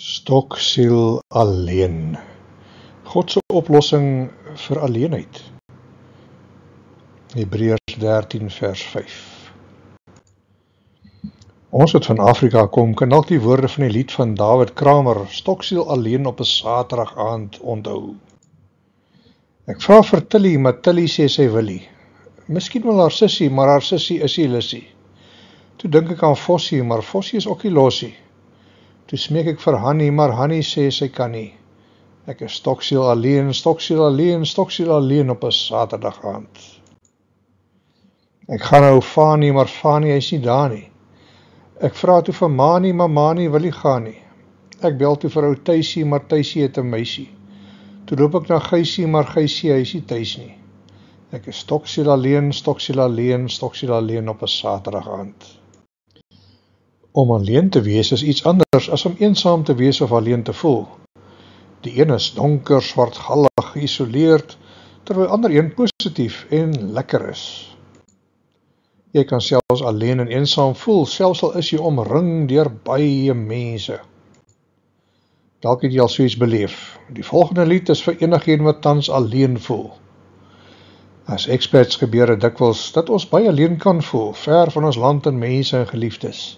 Stoksiel alleen. God se oplossing vir alleenheid. Hebreërs 13 vers 5. Ons wat van Afrika kom, kan dalk die woorde van die lied van David Kramer, Stoksiel alleen op 'n Saterdag aand onthou. Ek vra vir Tilly, maar Tilly sê sy wil nie. Miskien wil haar sussie, maar haar sussie is nie lussie. Toe dink ek aan Fossie, maar Fossie is ook nie lossie. Toe smeek ek vir Hannie, maar Hannie sê sy kan nie. Ek is stoksiel alleen, stoksiel alleen, stoksiel alleen op 'n Saterdag aand. Ek gaan nou Fanie, maar Fanie is nie daar nie. Ek vra toe vir Manie, maar Manie wil nie gaan nie. Ek bel toe vir ou Tuisie, maar Tuisie het 'n meisie. Toe loop ek na Gysie, maar Gysie is nie tuis nie. Ek is stoksiel alleen, stoksiel alleen, stoksiel alleen op 'n Saterdag aand. Om alleen te wees is iets anders as om eensaam te wees of alleen te voel. Die een is donker, swartgallig, geïsoleerd, terwyl ander een positief en lekker is. Jy kan selfs alleen en eensaam voel, selfs al is jy omring deur baie mense. Dalk het jy al so iets beleef. Die volgende lied is vir enigiemand wat tans alleen voel. As experts gebeur dit dikwels dat ons baie alleen kan voel, ver van ons land en mense en geliefdes.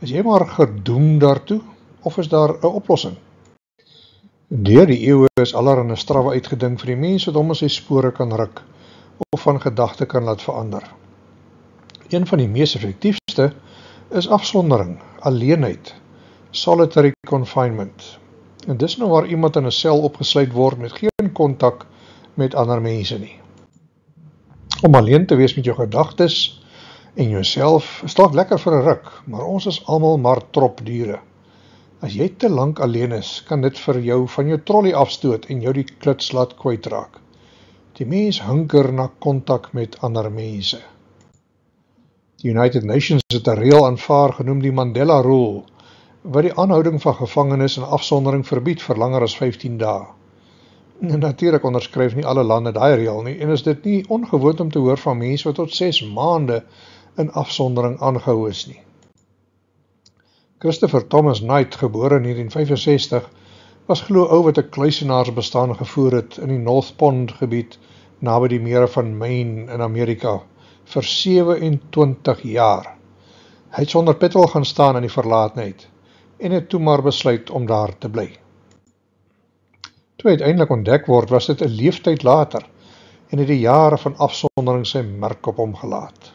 Is jy maar gedoem daartoe, of is daar 'n oplossing? Deur die eeue is allerhande strawwe uitgedink vir die mens wat hom in sy spore kan ruk, of van gedagte kan laat verander. Een van die mees effektiefste is afsondering, alleenheid, solitary confinement. En dis nou waar iemand in 'n sel opgesluit word met geen kontak met ander mense nie. Om alleen te wees met jou gedagtes en jouself is dalk lekker vir 'n ruk, maar ons is almal maar tropdiere. As jy te lank alleen is, kan dit vir jou van jou trollie afstoot en jou die kluts laat kwytraak. Die mens hunker na kontak met ander mense. Die United Nations het 'n reël aanvaar genoem die Mandela Rule, wat die aanhouding van gevangenes en afsondering verbied vir langer as 15 dae. En natuurlik onderskryf nie alle lande daai reël nie, en is dit nie ongewoon om te hoor van mense wat tot 6 maande in afsondering aangehou is nie. Christopher Thomas Knight, gebore in 1965, was glo ou wat 'n kluisenaarsbestaan gevoer het in die North Pond gebied naby die mere van Maine in Amerika vir 27 jaar. Hy het sonder petrol gaan staan in die verlatenheid en het toe maar besluit om daar te bly. Toe uiteindelik ontdek word, was dit 'n leeftyd later en het die jare van afsondering sy merk op hom gelaat.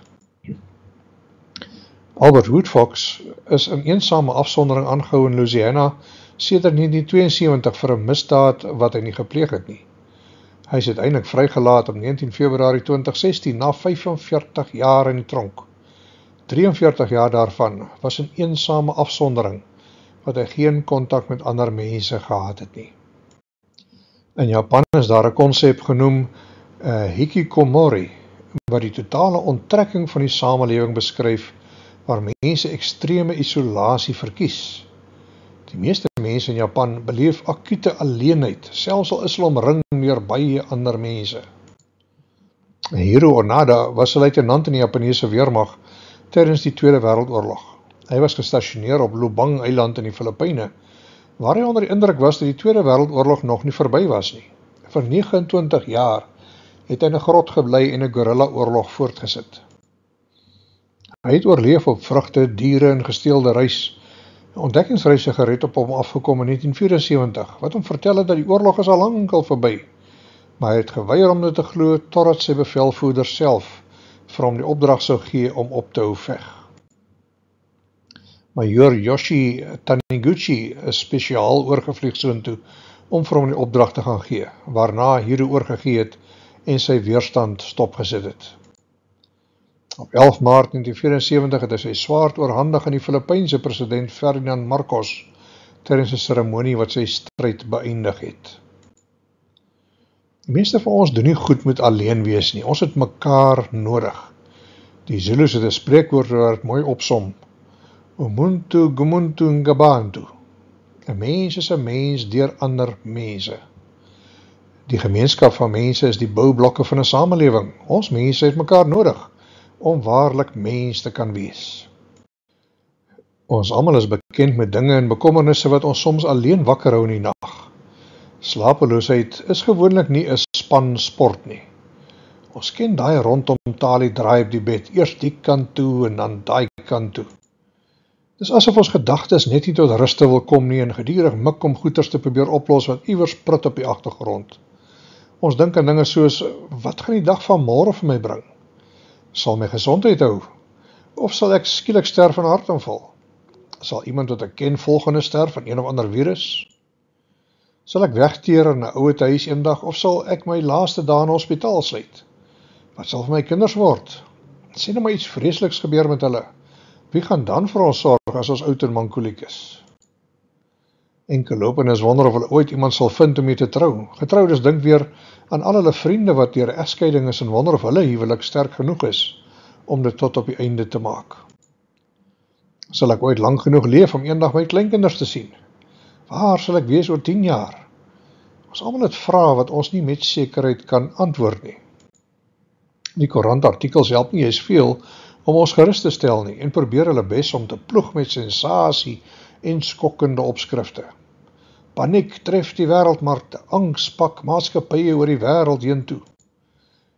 Albert Woodfox is in eensame afsondering aangehou in Louisiana sedert 1972 vir 'n misdaad wat hy nie gepleeg het nie. Hy is uiteindelik vrygelaat op 19 Februarie 2016 na 45 jaar in die tronk. 43 jaar daarvan was in eensame afsondering, wat hy geen kontak met ander mense gehad het nie. In Japan is daar 'n konsep genoem hikikomori, wat die totale onttrekking van die samelewing beskryf, waar mense ekstreme isolasie verkies. Die meeste mense in Japan beleef akute alleenheid, selfs al is hulle omring deur baie ander mense. Hiro Onoda was 'n luitenant in die Japaneese weermag tydens die Tweede Wêreldoorlog. Hy was gestasioneer op Lubang-eiland in die Filippyne, waar hy onder die indruk was dat die Tweede Wêreldoorlog nog nie verby was nie. Vir 29 jaar het hy in 'n grot gebly en 'n guerrilla-oorlog voortgesit. Hy het oorleef op vrugte, diere en gesteelde rys. 'n Ontdekkingsreisiger het op hom afgekom in 1974, wat hom vertel het dat die oorlog is al lankal verby, maar hy het geweier om dit te glo totdat sy bevelvoerder self vir hom die opdrag sou gee om op te hou veg. Majoor Yoshi Taniguchi is spesiaal oorgevlieg soontoe om vir hom die opdrag te gaan gee, waarna Hiro oorgegee het en sy weerstand stopgesit het. Op 11 Maart 1974 het hy sy swaard oorhandig aan die Filipynse president Ferdinand Marcos tydens 'n seremonie wat sy stryd beëindig het. Die meeste van ons doen nie goed met alleen wees nie, ons het mekaar nodig. Die Zulus het 'n spreekwoord wat dit mooi opsom. Umuntu gumuntu ngabantu. 'n Mens is 'n mens deur ander mense. Die gemeenskap van mense is die boublokke van 'n samelewing. Ons mense het mekaar nodig om waarlik mens te kan wees. Ons almal is bekend met dinge en bekommernisse wat ons soms alleen wakker hou in die nag. Slapeloosheid is gewoonlik nie 'n span sport nie. Ons ken daai rondom talie draai op die bed, eers die kant toe en dan daai kant toe. Dis asof ons gedagtes net nie tot ruste wil kom nie en gedurig mik om goeters te probeer oplos wat iewers prut op die agtergrond. Ons dink aan dinge soos, wat gaan die dag van môre vir my bring? Sal my gesondheid hou? Of sal ek skielik sterf van hartaanval? Sal iemand wat ek ken volgende sterf van een of ander virus? Sal ek wegteer in 'n ouete huis eendag of sal ek my laaste dae in 'n hospitaal sluit? Wat sal vir my kinders word? Sê nou maar iets vreesliks gebeur met hulle. Wie gaan dan vir ons sorg as ons oud en mankoliek is? Enkelopenes wonder of hulle ooit iemand sal vind om mee te trou. Getroudes dink weer aan al hulle vriende wat deur 'n egskeiding is en wonder of hulle huwelik sterk genoeg is om dit tot op die einde te maak. Sal ek ooit lank genoeg leef om eendag my kleinkinders te sien? Waar sal ek wees oor 10 jaar? Ons almal het vrae wat ons nie met sekerheid kan antwoord nie. Die koerantartikels help nie eens veel om ons gerus te stel nie en probeer hulle bes om te ploeg met sensasie en skokkende opskrifte. Paniek tref die wêreldmarkte, angs pak maatskappye oor die wêreld heen toe.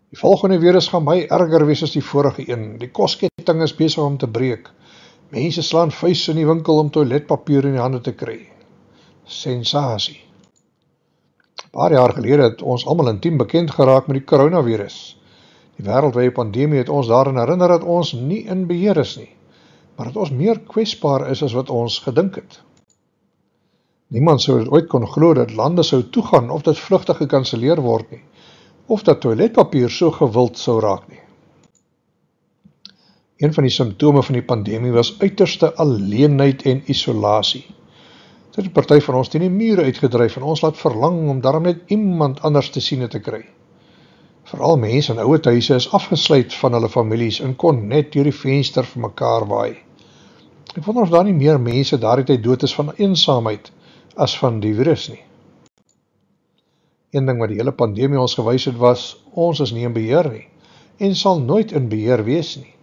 Die volgende virus gaan baie erger wees as die vorige een. Die kosketting is besig om te breek. Mense slaan vuis in die winkel om toiletpapier in die hande te kry. Sensasie. 'n Paar jaar gelede het ons almal intiem bekend geraak met die coronavirus. Die wêreldwye pandemie het ons daaraan herinner dat ons nie in beheer is nie, maar dat ons meer kwesbaar is as wat ons gedink het. Niemand sou dit ooit kon glo dat lande sou toegaan of dat vlugte gekanselleer word nie, of dat toiletpapier so gewild sou raak nie. Een van die simptome van die pandemie was uiterste alleenheid en isolasie. Dit het party van ons teen die mure uitgedryf en ons laat verlang om daarom net iemand anders te sien en te kry. Veral mense in ouete huise is afgesluit van hulle families en kon net deur die venster vir mekaar waai. Ek wonder of daar nie meer mense daardie tyd dood is van eensaamheid as van die virus nie. Een ding wat die hele pandemie ons gewys het was, ons is nie in beheer nie en sal nooit in beheer wees nie.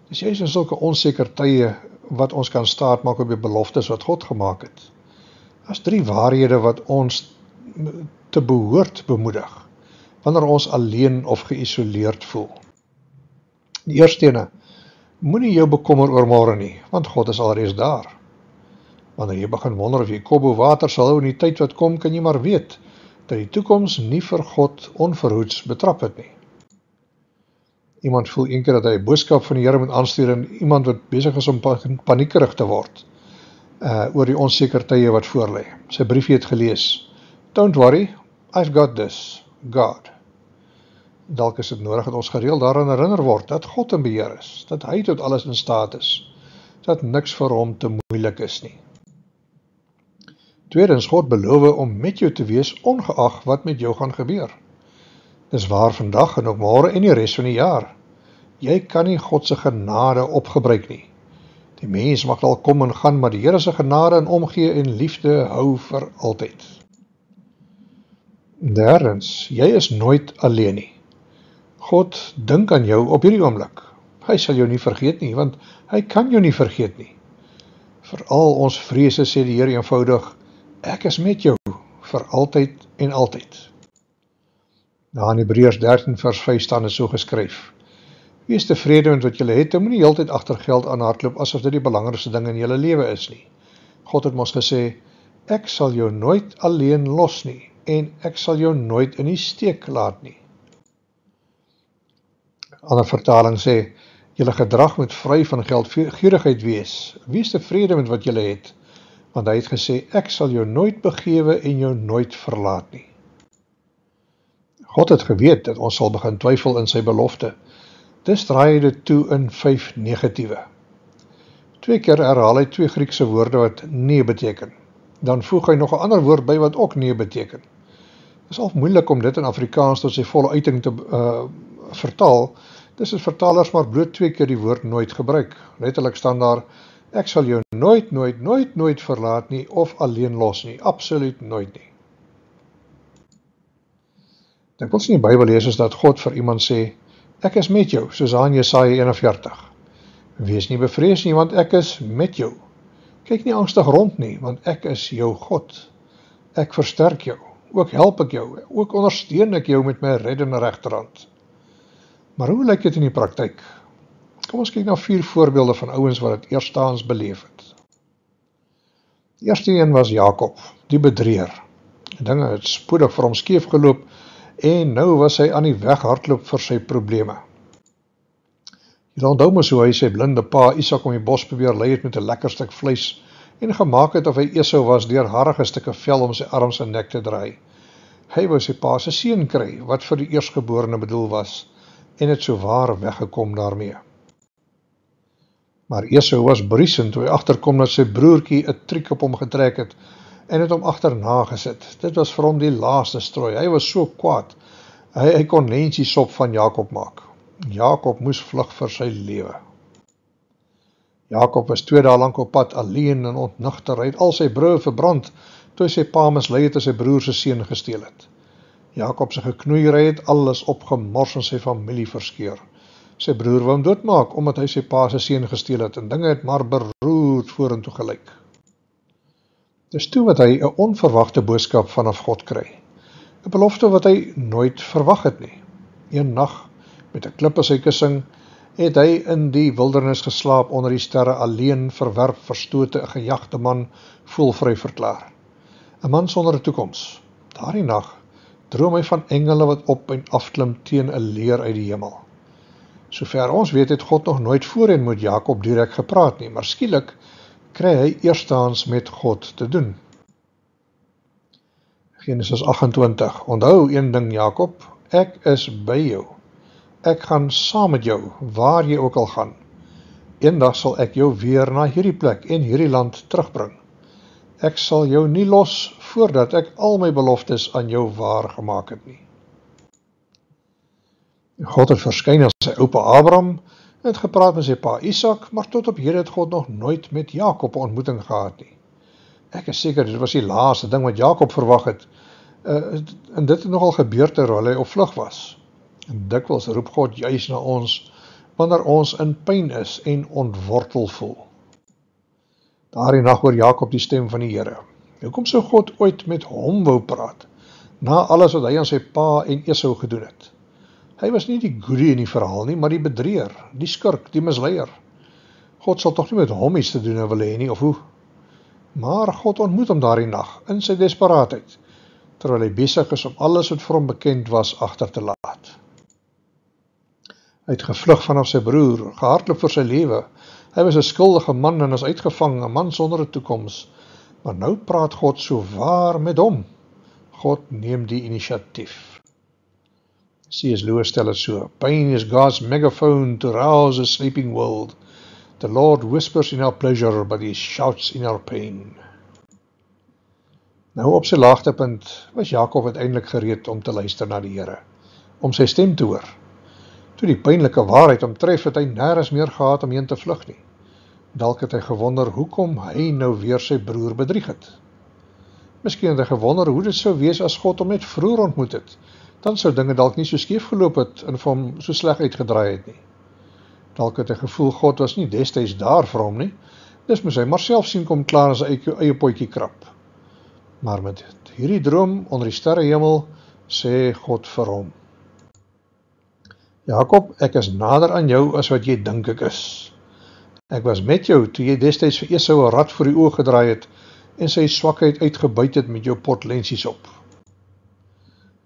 Dis juist in sulke onseker tye wat ons kan staatmaak op die beloftes wat God gemaak het. As 3 waarhede wat ons te behoort bemoedig, wanneer ons alleen of geïsoleerd voel. Die eerste ene, moenie jou bekommer oor môre nie, want God is alreeds daar. Wanneer jy begin wonder of jy kop bo water sal hou in die tyd wat kom, kan jy maar weet, dat die toekoms nie vir God onverhoeds betrap het nie. Iemand voel een keer dat hy 'n boodskap van die Here moet aanstuur en iemand wat besig is om paniekerig te word, oor die onseker tye wat voorlê. Sy briefie het gelees, "Don't worry, I've got this, God." Dalk is dit nodig dat ons gereeld daaraan herinner word, dat God in beheer is, dat hy tot alles in staat is, dat niks vir hom te moeilik is nie. Tweedens, God beloof om met jou te wees, ongeag wat met jou gaan gebeur. Dis waar vandag en ook môre en die res van die jaar. Jy kan nie God se genade opgebruik nie. Die mens mag al kom en gaan, maar die Here se genade en omgee en liefde hou vir altyd. Derdens, jy is nooit alleen nie. God dink aan jou op hierdie oomblik. Hy sal jou nie vergeet nie, want hy kan jou nie vergeet nie. Vir al ons vrese sê die Here eenvoudig, ek is met jou, vir altyd en altyd. Daar in Hebreërs 13 vers 5 staan dit so geskryf. Wees tevrede met wat julle het, en moenie heeltyd agter geld aanhardloop asof dit die belangrikste ding in julle lewe is nie. God het mos gesê, ek sal jou nooit alleen los nie, en ek sal jou nooit in die steek laat nie. Ander vertaling sê, julle gedrag moet vry van geldgierigheid wees. Wees tevrede met wat julle het, want hy het gesê, ek sal jou nooit begewe en jou nooit verlaat nie. God het geweet dat ons sal begin twyfel in sy belofte. Dis draai hy dit toe in 5 negatiewe. 2 keer herhaal hy 2 Griekse woorde wat nee beteken. Dan voeg hy nog 'n ander woord by wat ook nee beteken. Dit is al moeilik om dit in Afrikaans tot sy volle uiting te vertaal. Dis het vertalers maar bloot 2 keer die woord nooit gebruik. Letterlik staan daar, ek sal jou nooit, nooit, nooit, nooit verlaat nie of alleen los nie. Absoluut nooit nie. Ek wil sien in die Bybel lees is dat God vir iemand sê, ek is met jou, soos aan Jesaja 41. Wees nie bevrees nie, want ek is met jou. Kyk nie angstig rond nie, want ek is jou God. Ek versterk jou, ook help ek jou, ook ondersteun ek jou met my reddende regterhand. Maar hoe lyk dit in die praktyk? Kom ons kyk na 4 voorbeelde van ouens wat het eerstehands beleef het. Die eerste een was Jakob, die bedrieër. Dinge het spoedig vir hom skeef geloop en nou was hy aan die weg hardloop vir sy probleme. Jy onthou mos hoe hy sy blinde pa Isak om die bos probeer lei het met 'n lekker stuk vleis en gemaak het of hy Esau was deur harige stukke vel om sy arms en nek te draai. Hy wou sy pa se seun kry, wat vir die eerstgeborene bedoel was, en het so waar weggekom daarmee. Maar Esau was briesend toe hy agterkom dat sy broertjie 'n triek op hom getrek het en het hom agterna gesit. Dit was vir hom die laaste strooi. Hy was so kwaad. Hy kon lentsiesop van Jakob maak. Jakob moes vlug vir sy lewe. Jakob was 2 dae lank op pad alleen en ontnigter. Hy het al sy broue verbrand toe hy sy pa mislei het en sy broer se seun gesteel het. Jakob se geknoeiery het alles opgemors en sy familie verskeur. Sy broer wou hom doodmaak omdat hy sy pa se seun gesteel het en dinge het maar beroerd vorentoe gelyk. Dis toe wat hy 'n onverwagte boodskap vanaf God kry. 'n Belofte wat hy nooit verwag het nie. Een nag, met 'n klip as sy kussing, het hy in die wildernis geslaap onder die sterre alleen, verwerp, verstote, 'n gejagte man, voelvry verklaar. 'n Man sonder 'n toekoms. Daardie nag droom hy van engele wat op en afklim teen 'n leer uit die hemel. Sover ons weet het God nog nooit voorheen met Jakob direk gepraat nie, maar skielik kry hy eerstehands met God te doen. Genesis 28. Onthou een ding Jakob, ek is by jou. Ek gaan saam met jou, waar jy ook al gaan. Eendag sal ek jou weer na hierdie plek en hierdie land terugbring. Ek sal jou nie los voordat ek al my beloftes aan jou waargemaak het nie. God het verskyn aan sy oupa Abraham, en het gepraat met sy pa Isak, maar tot op hier het God nog nooit met Jakob 'n ontmoeting gehad nie. Ek is seker, dit was die laaste ding wat Jakob verwag het, en dit het nogal gebeur terwyl hy op vlug was. En dikwels roep God juis na ons, wanneer ons in pyn is en ontwortel voel. Daardie nag hoor Jakob die stem van die Here. Hoekom sou God ooit met hom wou praat, na alles wat hy aan sy pa en Esau gedoen het? Hy was nie die goeie in die verhaal nie, maar die bedrieër, die skurk, die misleier. God sal tog nie met hom iets te doen wil hê nie, of hoe? Maar God ontmoet hom daardie nag, in sy desperaatheid, terwyl hy besig is om alles wat vir hom bekend was agter te laat. Hy het gevlug vanaf sy broer, gehardloop vir sy lewe. Hy was 'n skuldige man en is uitgevang, 'n man sonder 'n toekoms. Maar nou praat God so waar met hom. God neem die inisiatief. C.S. Lewis stel het so: Pain is God's megaphone to rouse a sleeping world. The Lord whispers in our pleasure, but he shouts in our pain. Nou op sy laagtepunt was Jakob uiteindelik gereed om te luister na die Here, om sy stem te hoor. Toe die pynlike waarheid omtref, het hy nêrens meer gehad om heen te vlug nie. Dalk het hy gewonder hoekom hy nou weer sy broer bedrieg het. Miskien het hy gewonder hoe dit sou wees as God hom net vroeër ontmoet het. Dan sou dinge dalk nie so skeef geloop het en vir hom so sleg uitgedraai het nie. Dalk het hy gevoel God was nie destyds daar vir hom nie. Dis moes hy maar self sien kom klaar as hy eie potjie krap. Maar met hierdie droom onder die sterrehemel sê God vir hom: Jakob, ek is nader aan jou as wat jy dink ek is. Ek was met jou toe jy destyds vir Esau 'n rad voor die oë gedraai het en sy swakheid uitgebuit het met jou pot lensies op.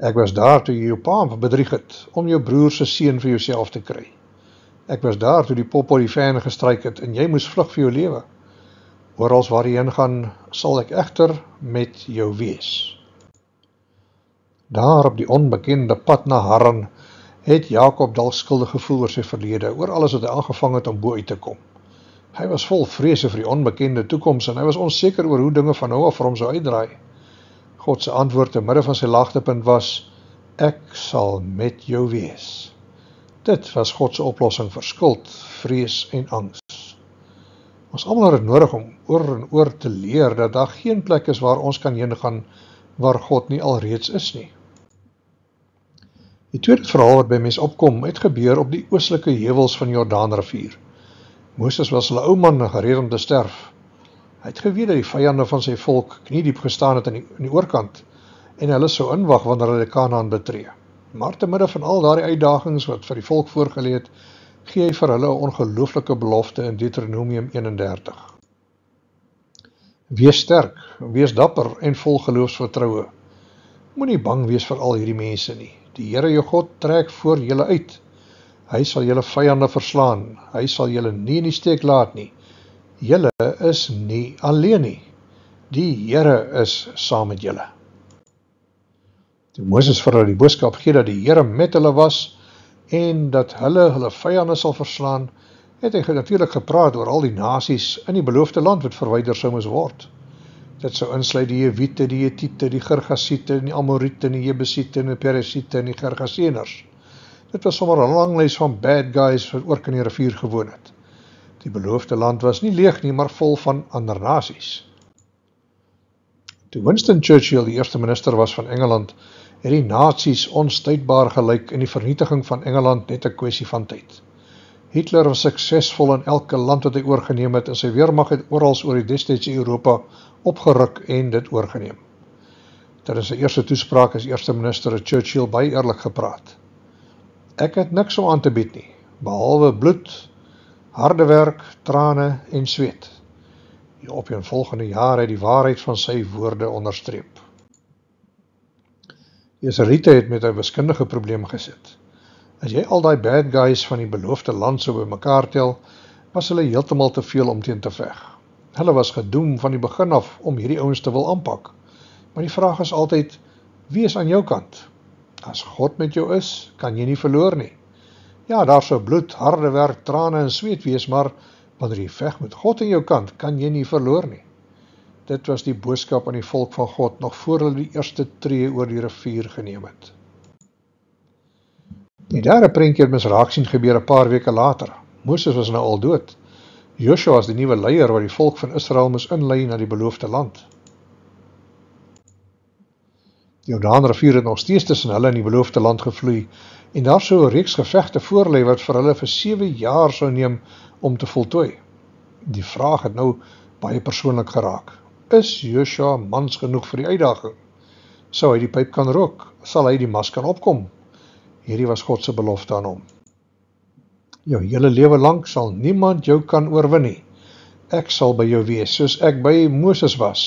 Ek was daar toe jy jou pa bedrieg het om jou broer se seun vir jouself te kry. Ek was daar toe die pop op die fan gestryk het en jy moes vlug vir jou lewe. Orals waar jy heen gaan, sal ek egter met jou wees. Daar op die onbekende pad na Haran het Jakob dalk skuldig gevoel oor sy verlede, oor alles wat hy aangevang het om bo uit te kom. Hy was vol vrese vir die onbekende toekoms en hy was onseker oor hoe dinge van nou af vir hom sou uitdraai. God se antwoord te midde van sy laagtepunt was: ek sal met jou wees. Dit was God se oplossing vir skuld, vrees en angs. Ons almal het nodig om oor en oor te leer dat daar geen plek is waar ons kan heen gaan waar God nie alreeds is nie. Die tweede verhaal wat by mens opkom, het gebeur op die oostelike heuwels van die Jordaanrivier. Moses was 'n ou man gereed om te sterf. Hy het geweet dat die vyande van sy volk kniediep gestaan het in die oorkant en hulle sou inwag wanneer hulle Kanaan betree. Maar te midde van al daardie uitdagings wat vir die volk voorgelê het, gee hy vir hulle 'n ongelooflike belofte in Deuteronomium 31. Wees sterk, wees dapper en vol geloofsvertroue. Moenie bang wees vir al hierdie mense nie. Die Here jou God trek voor julle uit. Hy sal julle vyande verslaan. Hy sal julle nie in die steek laat nie. Julle is nie alleen nie. Die Here is saam met julle. Toe Moses vir hulle die boodskap gee dat die Here met hulle was en dat hulle vyande sal verslaan, het hy natuurlik gepraat oor al die nasies in die beloofde land wat verwyder sou moes word. Dit sou insluit die Jewiete, die Hethiete, die Girgasiete, die Amoriete, die Jebusiete, die Peresiete en die Gergaseners. Dit was sommer 'n lang lys van bad guys wat oor in die rivier gewoon het. Die beloofde land was nie leeg nie, maar vol van ander nasies. Toe Winston Churchill die eerste minister was van Engeland, het die nasies onstuitbaar gelyk en die vernietiging van Engeland net 'n kwessie van tyd. Hitler was suksesvol in elke land wat hy oorgeneem het en sy weermag het oral oor die destydse Europa opgeruk en dit oorgeneem. Tydens sy eerste toespraak as eerste minister het Churchill baie eerlik gepraat. Ek het niks om aan te bied nie, behalwe bloed, harde werk, trane en sweet. Die opeenvolgende jare het die waarheid van sy woorde onderstreep. Die Israeliete het met 'n wiskundige probleem gesit. As jy al die bad guys van die beloofde land sou bymekaar tel, was hulle heeltemal te veel om teen te veg. Hulle was gedoem van die begin af om hierdie ouens te wil aanpak. Maar die vraag is altyd, wie is aan jou kant? As God met jou is, kan jy nie verloor nie. Ja, daar sou bloed, harde werk, trane en sweet wees, maar wanneer jy veg met God aan jou kant, kan jy nie verloor nie. Dit was die boodskap aan die volk van God, nog voor hulle die eerste tree oor die rivier geneem het. Die derde prentjie het mens raak sien gebeur 'n paar weke later. Moses was nou al dood. Joshua was die nuwe leier wat die volk van Israel moes inlei na die beloofde land. Die Jordaanrivier het nog steeds tussen hulle in die beloofde land gevloei, en daar sou 'n reeks gevegte voorlê wat vir hulle vir 7 jaar sou neem om te voltooi. Die vraag het nou baie persoonlik geraak. Is Joshua mans genoeg vir die uitdaging? Sou hy die pyp kan rook? Sal hy die mas kan opkom? Hierdie was God se belofte aan hom. Jou hele lewe lank sal niemand jou kan oorwin nie. Ek sal by jou wees, soos ek by Moses was.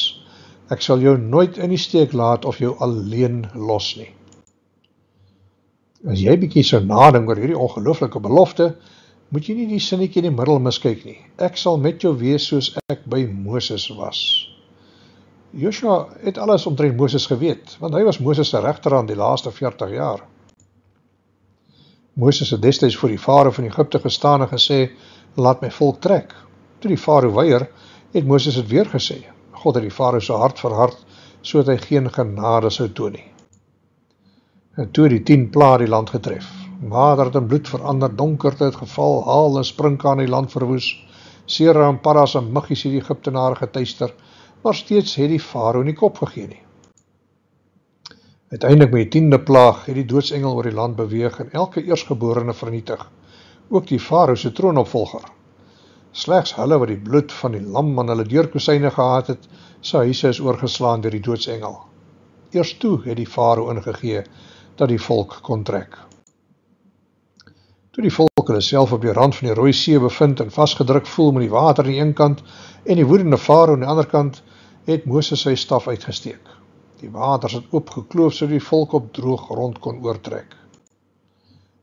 Ek sal jou nooit in die steek laat of jou alleen los nie. As jy bietjie sou nadink oor hierdie ongelooflike belofte, moet jy nie die sinnetjie in die middel miskyk nie. Ek sal met jou wees soos ek by Moses was. Joshua het alles omtrent Moses geweet, want hy was Moses se regterhand die laaste 40 jaar. Moses het destyds voor die farao van Egipte gestaan en gesê, laat my volk trek. Toe die farao weier, het Moses het weer gesê. God het die farao se hart verhard, sodat hy geen genade sou toon nie. En toe die 10 plaae die land getref. Water het in bloed verander, donkerte het geval, haal en sprinkaan die land verwoes, Sera en Paras en muggies het die Egiptenare getuister, maar steeds het die farao nie kop gegee nie. Uiteindelik met die 10de plaag het die doodsengel oor die land beweeg en elke eersgeborene vernietig, ook die farao se troonopvolger. Slegs hulle wat die bloed van die lam aan hulle deurkosyne gehad het, sy huise is oorgeslaan deur die doodsengel. Eers toe het die farao ingegee dat die volk kon trek. Toe die volk hulle self op die rand van die Rooi See bevind en vasgedruk voel met die water aan die een kant en die woedende farao aan die ander kant, het Moses sy staf uitgesteek. Die waters het oopgekloof sodat die volk op droog grond kon oortrek.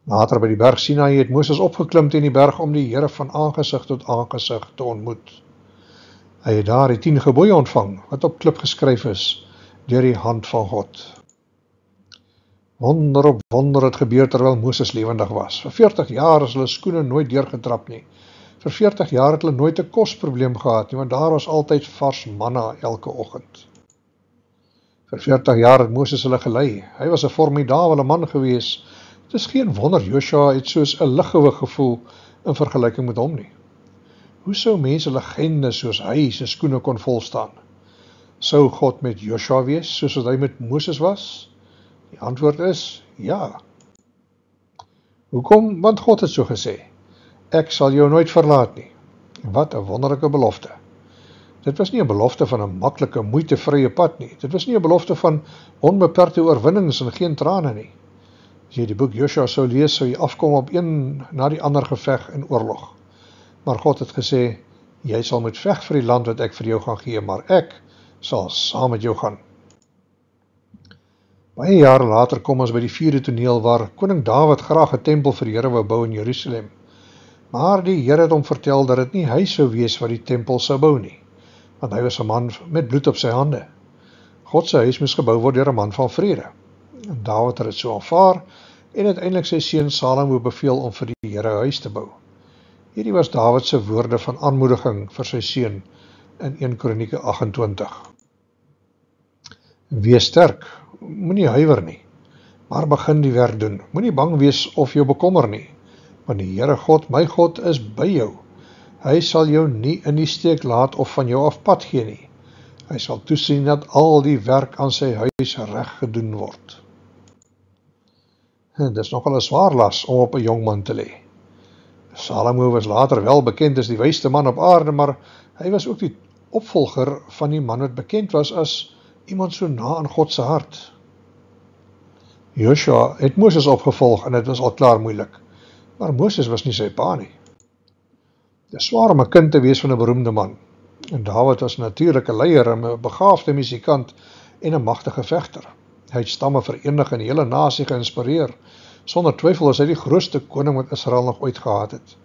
Later by die berg Sinaï het Moses opgeklim teen die berg om die Here van aangesig tot aangesig te ontmoet. Hy het daar die 10 gebooie ontvang, wat op klip geskryf is, deur die hand van God. Wonder op wonder het gebeur terwyl Moses lewendig was. Vir 40 jaar is hulle skoene nooit deurgetrap nie. Vir 40 jaar het hulle nooit 'n kosprobleem gehad nie, want daar was altyd vars manna elke oggend. Vir 40 jaar het Moses hulle gelei. Hy was 'n formidabele man gewees. Het is geen wonder Joshua het soos 'n liggewig gevoel in vergelyking met hom nie. Hoe sou mense legendes soos hy se skoene kon volstaan? Sou God met Joshua wees, soos wat hy met Moses was? Die antwoord is, ja. Hoekom? Want God het so gesê. Ek sal jou nooit verlaat nie. Wat 'n wonderlike belofte. Dit was nie 'n belofte van 'n maklike, moeitevrye pad nie. Dit was nie 'n belofte van onbeperkte oorwinnings en geen trane nie. As jy die boek Josua sou lees, sou jy afkom op een na die ander geveg en oorlog. Maar God het gesê, jy sal moet veg vir die land wat ek vir jou gaan gee, maar ek sal saam met jou gaan. Baie jare later kom ons by die 4de toneel waar koning Dawid graag 'n tempel vir die Here wou bou in Jerusalem. Maar die Here het hom vertel dat dit nie hy sou wees wat die tempel sou bou nie, want hy was 'n man met bloed op sy hande. God se huis moes gebou word deur 'n man van vrede. En Dawid het dit so aanvaar en uiteindelik sy seun Salomo beveel om vir die Here 'n huis te bou. Hierdie was Dawid se woorde van aanmoediging vir sy seun in 1 Kronieke 28. Wees sterk, moenie huiwer nie, maar begin die werk doen. Moenie bang wees of jou bekommer nie, want die Here God, my God, is by jou. Hy sal jou nie in die steek laat of van jou af pad gee nie. Hy sal toesien dat al die werk aan sy huis reg gedoen word. Dit is nogal 'n swaar las om op 'n jong man te lê. Salomo was later wel bekend as die wysste man op aarde, maar hy was ook die opvolger van die man wat bekend was as iemand so na aan God se hart. Joshua het Moses opgevolg en dit was al klaar moeilik, maar Moses was nie sy pa nie. Dit is swaar om 'n kind te wees van 'n beroemde man, en Dawid was natuurlik 'n leier en 'n begaafde musikant en 'n magtige vegter. Hy het stamme verenig en die hele nasie geïnspireer. Sonder twyfel is hy die grootste koning wat Israel nog ooit gehad het.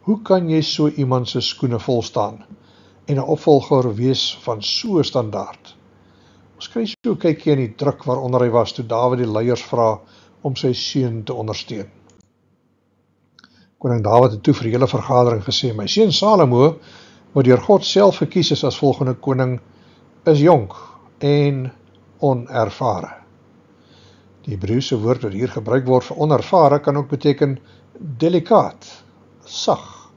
Hoe kan jy so iemand se skoene volstaan en 'n opvolger wees van so 'n standaard? Ons kry so 'n kykie in die druk waaronder hy was toe Dawid die leiers vra om sy seun te ondersteun. Koning Dawid het toe vir die hele vergadering gesê, my seun Salomo, wat deur God self gekies is as volgende koning, is jonk en onervare. Die Hebreëse woord wat hier gebruik word vir onervare kan ook beteken delikaat, sag,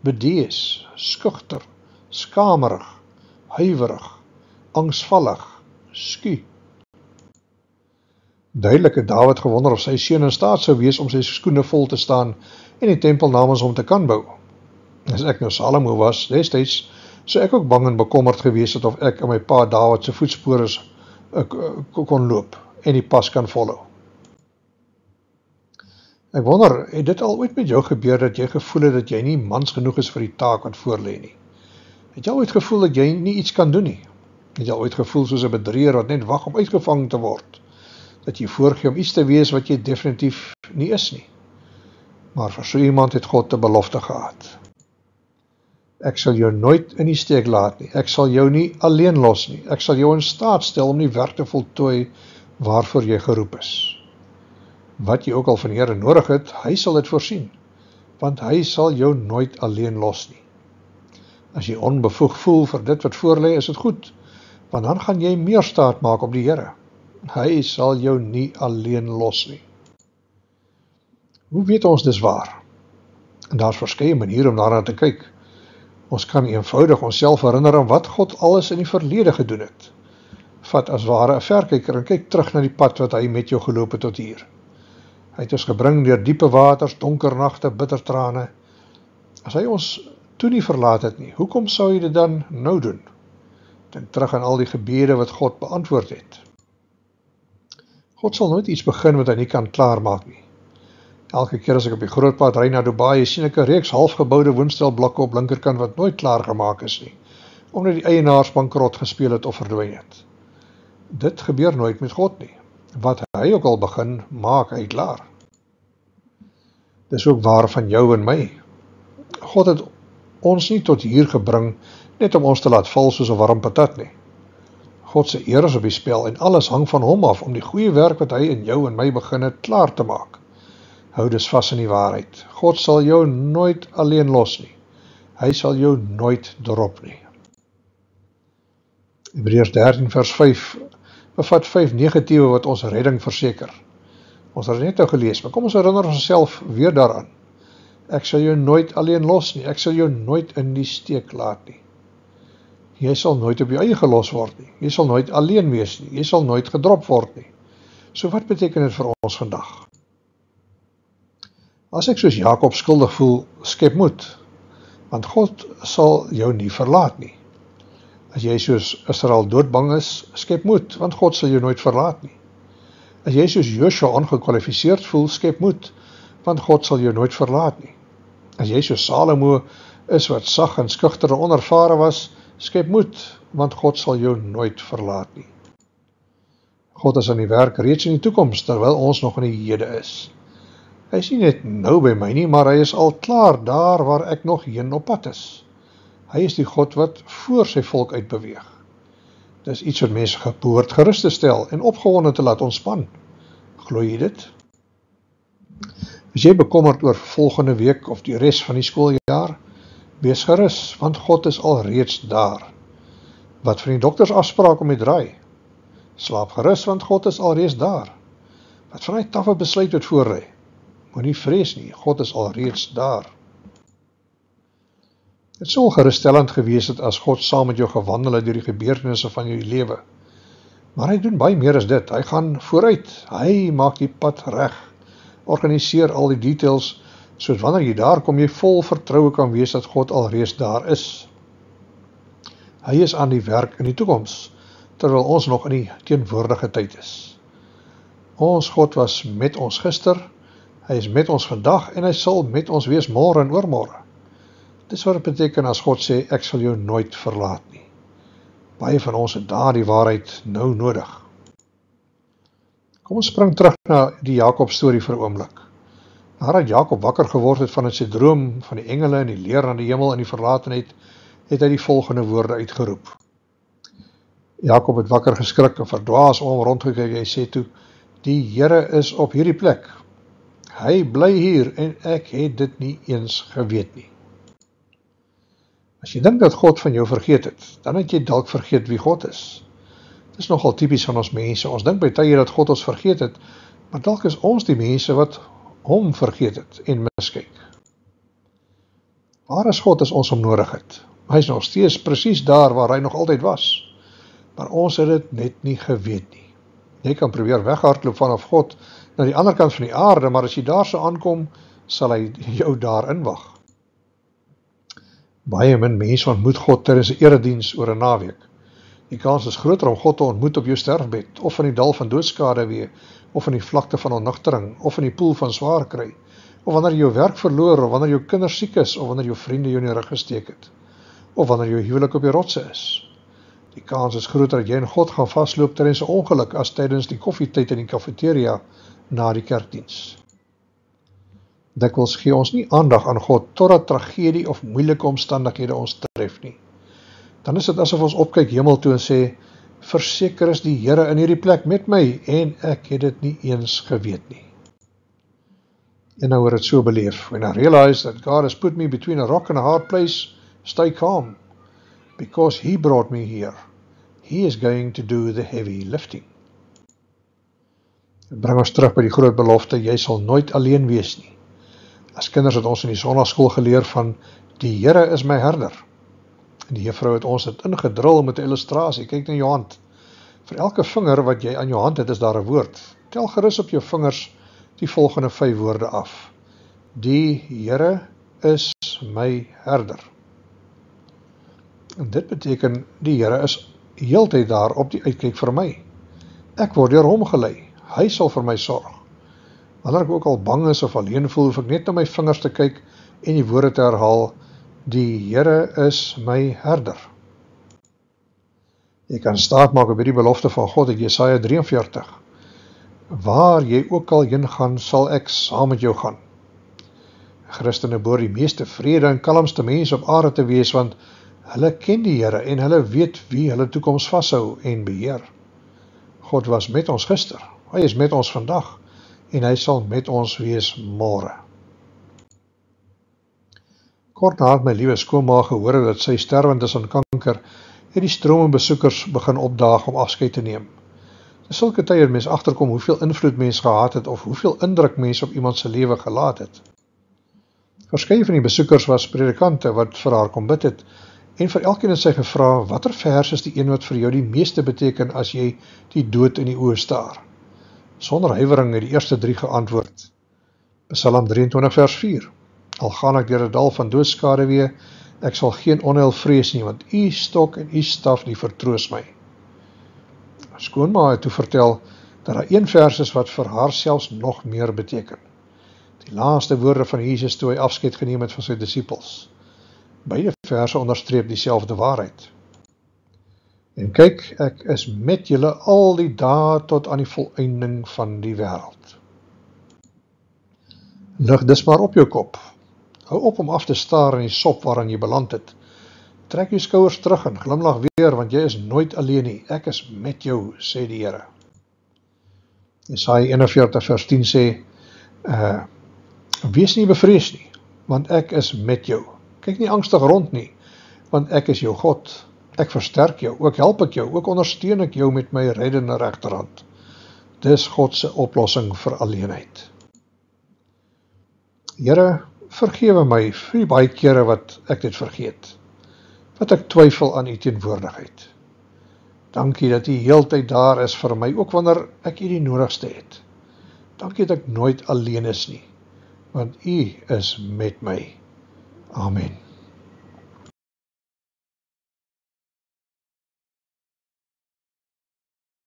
bedees, skugter, skamerig, huiwerig, angsvallig, sku. Duidelik het Dawid gewonder of sy seun in staat sou wees om sy skoene vol te staan en die tempel namens hom te kan bou. As ek nou Salomo was, destyds, sou ek ook bang en bekommerd gewees het of ek in my pa Dawid se voetspore kon loop en die pas kan volhou. Ek wonder, het dit al ooit met jou gebeur dat jy gevoel het dat jy nie mans genoeg is vir die taak wat voorlê nie? Het jy ooit gevoel dat jy nie iets kan doen nie? Het jy ooit gevoel soos 'n bedrieger wat net wag om uitgevang te word? Dat jy voorgee om iets te wees wat jy definitief nie is nie? Maar vir so iemand het God 'n belofte gehad. Ek sal jou nooit in die steek laat nie. Ek sal jou nie alleen los nie. Ek sal jou in staat stel om die werk te voltooi waarvoor jy geroep is. Wat jy ook al van die Here nodig het, hy sal dit voorsien, want hy sal jou nooit alleen los nie. As jy onbevoeg voel vir dit wat voorlê, is dit goed, want dan gaan jy meer staat maak op die Here. Hy sal jou nie alleen los nie. Hoe weet ons dis waar? En daar is verskeie maniere om daarna te kyk. Ons kan eenvoudig onsself herinner aan wat God alles in die verlede gedoen het. Vat as ware 'n verkyker en kyk terug na die pad wat hy met jou geloop het tot hier. Hy het ons gebring deur diepe waters, donker nagte, bitter trane. As hy ons toe nie verlaat het nie, hoekom sou hy dit dan nou doen? Dink terug aan al die gebede wat God beantwoord het. God sal nooit iets begin wat hy nie kan klaarmaak nie. Elke keer as ek op die grootpad ry na Dubai, sien ek 'n reeks halfgeboude woonstelblokke op linkerkant wat nooit klaar gemaak is nie, omdat die eienaars bankrot gespeel het of verdwyn het. Dit gebeur nooit met God nie. Wat hy ook al begin, maak hy klaar. Dis ook waar van jou en my. God het ons nie tot hier gebring, net om ons te laat val soos 'n warm patat nie. God se eer is op die spel en alles hang van hom af om die goeie werk wat hy in jou en my begin het, klaar te maak. Hou dus vas in die waarheid. God sal jou nooit alleen los nie. Hy sal jou nooit drop nie. Hebreërs 13 vers 5 bevat 5 negatiewe wat ons redding verseker. Ons het net nou gelees, maar kom ons herinner onsself weer daaraan. Ek sal jou nooit alleen los nie. Ek sal jou nooit in die steek laat nie. Jy sal nooit op jou eie gelos word nie. Jy sal nooit alleen wees nie. Jy sal nooit gedrop word nie. So wat beteken dit vir ons vandag? As ek soos Jakob skuldig voel, skep moed, want God sal jou nie verlaat nie. As jy soos Israel doodbang is, skep moed, want God sal jou nooit verlaat nie. As jy soos Joshua ongekwalifiseerd voel, skep moed, want God sal jou nooit verlaat nie. As jy soos Salomo is wat sag en skugter en onervare was, skep moed, want God sal jou nooit verlaat nie. God is aan die werk reeds in die toekoms, terwyl ons nog in die hede is. Hy is nie net nou by my nie, maar hy is al klaar daar waar ek nog heen op pad is. Hy is die God wat voor sy volk uitbeweeg. Dit is iets wat mense behoort gerus te stel en opgewonde te laat ontspan. Glo jy dit? As jy bekommerd oor volgende week of die res van die skooljaar, wees gerus, want God is al reeds daar. Wat van die doktersafspraak om die draai? Slaap gerus, want God is al reeds daar. Wat van die taffe besluit wat voorlê? Moenie vrees nie, God is al reeds daar. Het sou gerusstellend gewees het as God saam met jou gewandel het deur die gebeurtenisse van jou lewe. Maar hy doen baie meer as dit. Hy gaan vooruit. Hy maak die pad reg. Organiseer al die details, sodat wanneer jy daar kom, jy vol vertroue kan wees dat God alreeds daar is. Hy is aan die werk in die toekoms, terwyl ons nog in die teenwoordige tyd is. Ons God was met ons gister, hy is met ons vandag en hy sal met ons wees môre en oormôre. Dis wat dit beteken as God sê, ek sal jou nooit verlaat nie. Baie van ons het daardie waarheid nou nodig. Kom ons spring terug na die Jakob storie vir 'n oomblik. Nadat Jakob wakker geword het van sy droom van die engele en die leer aan die hemel en die verlatenheid, het hy die volgende woorde uitgeroep. Jakob het wakker geskrik en verdwaas om rondgekyk. Hy sê toe, die Here is op hierdie plek. Hy bly hier en ek het dit nie eens geweet nie. As jy dink dat God van jou vergeet het, dan het jy dalk vergeet wie God is. Dit is nogal typies van ons mense. Ons dink by tye dat God ons vergeet het, maar dalk is ons die mense wat hom vergeet het en miskyk. Waar is God as ons hom nodig het? Hy is nog steeds presies daar waar hy nog altyd was. Maar ons het dit net nie geweet nie. Jy kan probeer weghardloop vanaf God na die ander kant van die aarde, maar as jy daar so aankom, sal hy jou daar inwag. Baie min mense ontmoet God tydens 'n erediens oor 'n naweek. Die kans is groter om God te ontmoet op jou sterfbed, of in die dal van doodskade weer, of in die vlakte van onnugtering, of in die poel van swaar kry, of wanneer jy jou werk verloor, of wanneer jou kinders siek is, of wanneer jou vriende jou in die rug gesteek het, of wanneer jou huwelik op die rotse is. Die kans is groter dat jy in God gaan vasloop tydens 'n ongeluk as tydens die koffietyd in die kafeteria na die kerkdiens. Dikwels gee ons nie aandag aan God totdat tragedie of moeilike omstandighede ons tref nie. Dan is dit asof ons opkyk hemel toe en sê, verseker is die Here in hierdie plek met my en ek het dit nie eens geweet nie. En nou word dit so beleef. When I realize that God has put me between a rock and a hard place, stay calm. Because he brought me here. He is going to do the heavy lifting. Dit bring ons terug by die groot belofte, jy sal nooit alleen wees nie. As kinders het ons in die sonnaskool geleer van, die Here is my herder. En die juffrou het ons dit ingedrul met 'n illustrasie. Kyk na jou hand. Vir elke vinger wat jy aan jou hand het, is daar 'n woord. Tel gerus op jou vingers die volgende 5 woorde af. Die Here is my herder. En dit beteken, die Here is heeltyd daar op die uitkyk vir my. Ek word deur hom gelei. Hy sal vir my sorg. Wanneer ek ook al bang is of alleen voel, hoef ek net na my vingers te kyk en die woorde te herhaal, die Here is my herder. Jy kan staat maak op hierdie belofte van God uit Jesaja 43. Waar jy ook al heen gaan, sal ek saam met jou gaan. Christene behoort die meeste vrede en kalmste mense op aarde te wees, want hulle ken die Here en hulle weet wie hulle toekoms vashou en beheer. God was met ons gister, hy is met ons vandag en hy sal met ons wees môre. Kort nadat my liewe skoonma gehoor dat sy sterwend is aan kanker, het die strome besoekers begin opdaag om afskeid te neem. Dis sulke tye dat mens agterkom hoeveel invloed mens gehad het of hoeveel indruk mens op iemand se lewe gelaat het. Verskeie van die besoekers was predikante wat vir haar kom bid het, en vir elkeen het sy gevra, watter vers is die een wat vir jou die meeste beteken as jy die dood in die oë staar? Sonder huiwering het die eerste 3 geantwoord. Psalm 23 vers 4. Al gaan ek deur 'n dal van doodskade weer, Ek sal geen onheil vrees nie, want u stok en u staf die vertroos my. Skoonma het toe vertel, dat daar een vers is wat vir haar selfs nog meer beteken. Die laaste woorde van Jesus toe hy afskeid geneem het van sy disippels. Beide verse onderstreep dieselfde waarheid. En kyk, ek is met julle al die dae tot aan die volëinding van die wêreld. Lig dis maar op jou kop. Hou op om af te staar in die sop waarin jy beland het. Trek jou skouers terug en glimlag weer, want jy is nooit alleen nie. Ek is met jou, sê die Here. Jesaja 41 vers 10 sê, wees nie bevrees nie, want ek is met jou. Kyk nie angstig rond nie, want ek is jou God. Ek versterk jou, ook help ek jou, ook ondersteun ek jou met my reddende regterhand. Dis God se oplossing vir alleenheid. Here, vergewe my vir die baie kere wat ek dit vergeet, wat ek twyfel aan u teenwoordigheid. Dankie dat u heeltyd daar is vir my, ook wanneer ek u die nodigste het. Dankie dat ek nooit alleen is nie, want u is met my. Amen.